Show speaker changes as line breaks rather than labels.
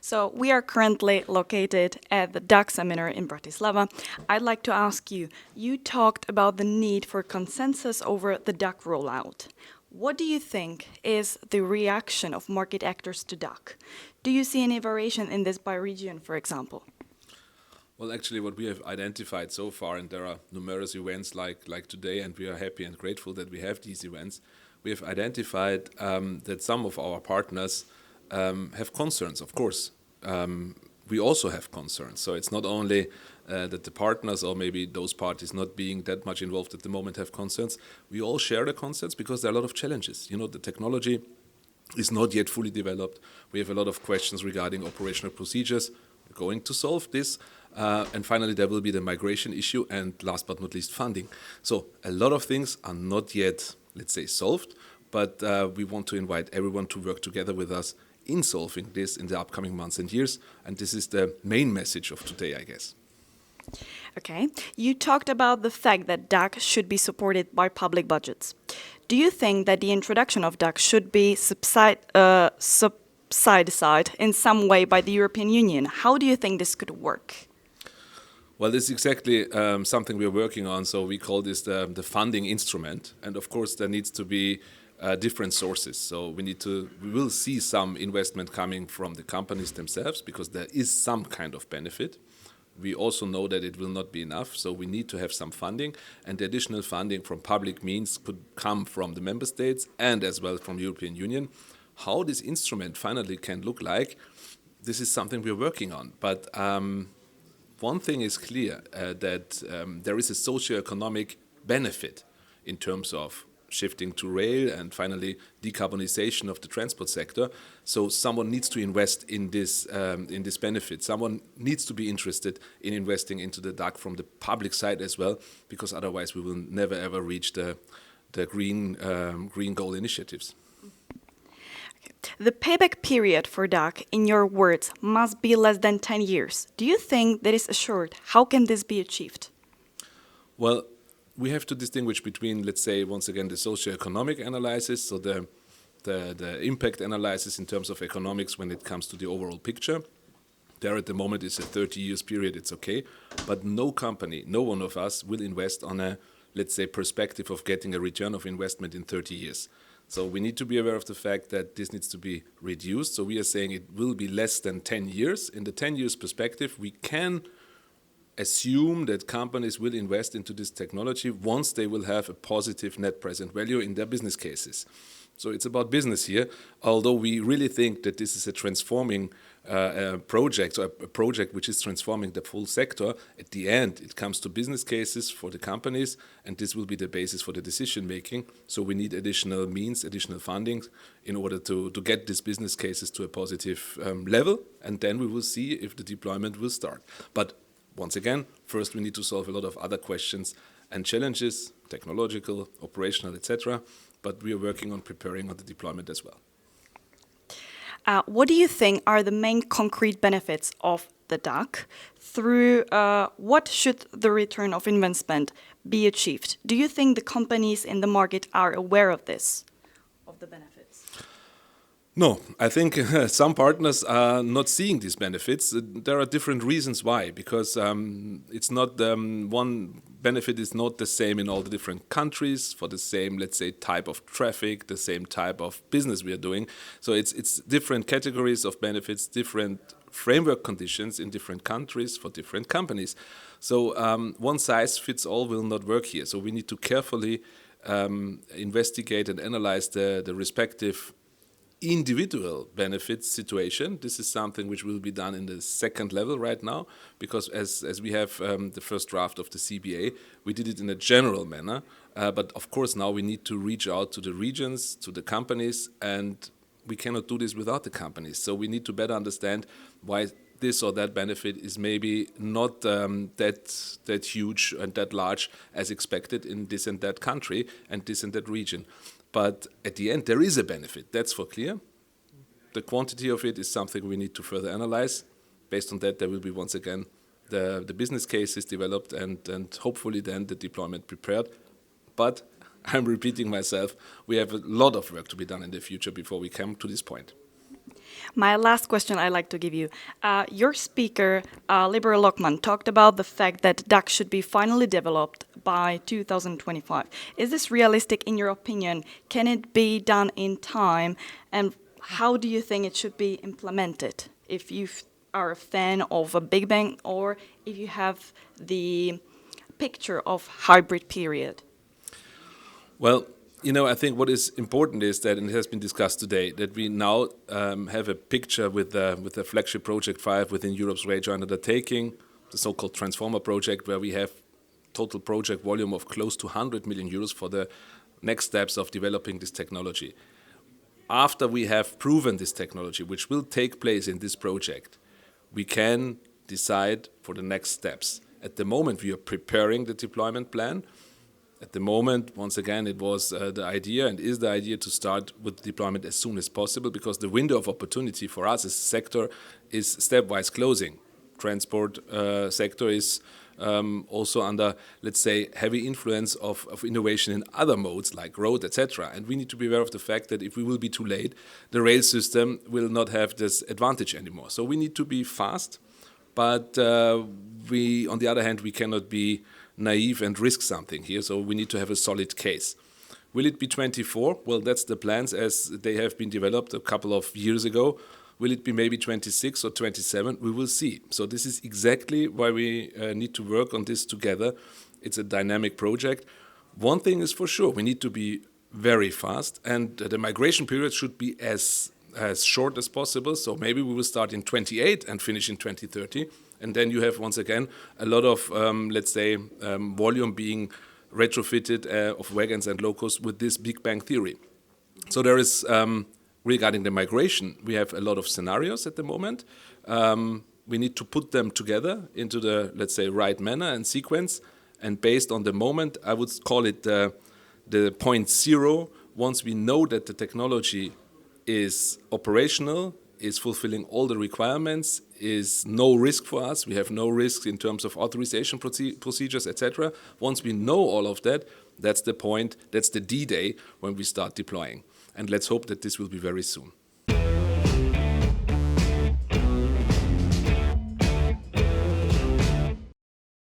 So we are currently located at the DAC seminar in Bratislava. I'd like to ask you, you talked about the need for consensus over the DAC rollout. What do you think is the reaction of market actors to DAC? Do you see any variation in this by region, for example?
Well, actually, what we have identified so far, and there are numerous events like today, and we are happy and grateful that we have these events, we have identified that some of our partners have concerns, of course. We also have concerns. So it's not only that the partners or maybe those parties not being that much involved at the moment have concerns. We all share the concerns because there are a lot of challenges. You know, the technology is not yet fully developed. We have a lot of questions regarding operational procedures. We're going to solve this. And finally, there will be the migration issue and last but not least, funding. So a lot of things are not yet, let's say, solved, but we want to invite everyone to work together with us in solving this in the upcoming months and years. And this is the main message of today, I guess.
Okay. You talked about the fact that DAC should be supported by public budgets. Do you think that the introduction of DAC should be subsidized in some way by the European Union? How do you think this could work?
Well, this is exactly something we're working on. So we call this the funding instrument. And of course, there needs to be different sources. So we will see some investment coming from the companies themselves because there is some kind of benefit. We also know that it will not be enough, so we need to have some funding, and the additional funding from public means could come from the member states and as well from the European Union. How this instrument finally can look like, this is something we're working on. But one thing is clear, that there is a socio-economic benefit in terms of shifting to rail and finally decarbonization of the transport sector. So someone needs to invest in this benefit. Someone needs to be interested in investing into the DAC from the public side as well, because otherwise we will never ever reach the green goal initiatives.
The payback period for DAC, in your words, must be less than 10 years. Do you think that is assured? How can this be achieved?
Well, we have to distinguish between, let's say, once again, the socio-economic analysis, so the impact analysis in terms of economics when it comes to the overall picture. There at the moment is a 30 years period, it's okay, but no company, no one of us will invest on a, let's say, perspective of getting a return of investment in 30 years. So we need to be aware of the fact that this needs to be reduced. So we are saying it will be less than 10 years. In the 10 years perspective, we can assume that companies will invest into this technology once they will have a positive net present value in their business cases. So it's about business here, although we really think that this is a transforming project, so a project which is transforming the full sector. At the end, it comes to business cases for the companies, and this will be the basis for the decision making. So we need additional means, additional funding in order to get these business cases to a positive level, and then we will see if the deployment will start. But once again, first we need to solve a lot of other questions and challenges, technological, operational, etc. But we are working on preparing on the deployment as well.
What do you think are the main concrete benefits of the DAC? Through what should the return of investment be achieved? Do you think the companies in the market are aware of this, of the benefits?
No, I think some partners are not seeing these benefits. There are different reasons why, because it's not one benefit is not the same in all the different countries for the same, let's say, type of traffic, the same type of business we are doing. So it's different categories of benefits, different framework conditions in different countries for different companies. So one size fits all will not work here. So we need to carefully investigate and analyze the respective individual benefits situation. This is something which will be done in the second level right now, because as we have the first draft of the CBA, we did it in a general manner. But of course now we need to reach out to the regions, to the companies, and we cannot do this without the companies. So we need to better understand why this or that benefit is maybe not that huge and that large as expected in this and that country and this and that region. But at the end, there is a benefit, that's for clear. The quantity of it is something we need to further analyze. Based on that, there will be once again the business cases developed and hopefully then the deployment prepared. But I'm repeating myself, we have a lot of work to be done in the future before we come to this point.
My last question I'd like to give you. Your speaker, Libera Lockman, talked about the fact that DAC should be finally developed by 2025. Is this realistic in your opinion? Can it be done in time? And how do you think it should be implemented? If you are a fan of a Big Bang or if you have the picture of hybrid period?
Well, I think what is important is that, and it has been discussed today, that we now have a picture with the flagship project 5 within Europe's Rail Joint Undertaking, the so-called Transformer project, where we have total project volume of close to 100 million euros for the next steps of developing this technology. After we have proven this technology, which will take place in this project, we can decide for the next steps. At the moment, we are preparing the deployment plan. At the moment, once again, it was the idea and is the idea to start with deployment as soon as possible, because the window of opportunity for us as a sector is stepwise closing. Transport sector is also under, let's say, heavy influence of innovation in other modes like road, etc. And we need to be aware of the fact that if we will be too late, the rail system will not have this advantage anymore. So we need to be fast, but on the other hand, we cannot be naive and risk something here, so we need to have a solid case. Will it be 24? Well, that's the plans as they have been developed a couple of years ago. Will it be maybe 26 or 27? We will see. So this is exactly why we need to work on this together. It's a dynamic project. One thing is for sure, we need to be very fast, and the migration period should be as short as possible. So maybe we will start in 28 and finish in 2030. And then you have, once again, a lot of, let's say, volume being retrofitted of wagons and locos with this Big Bang theory. So there is, regarding the migration, we have a lot of scenarios at the moment. We need to put them together into the, let's say, right manner and sequence. And based on the moment, I would call it the point zero. Once we know that the technology is operational, is fulfilling all the requirements, is no risk for us. We have no risks in terms of authorization procedures, etc. Once we know all of that, that's the point, that's the D-Day when we start deploying. And let's hope that this will be very soon.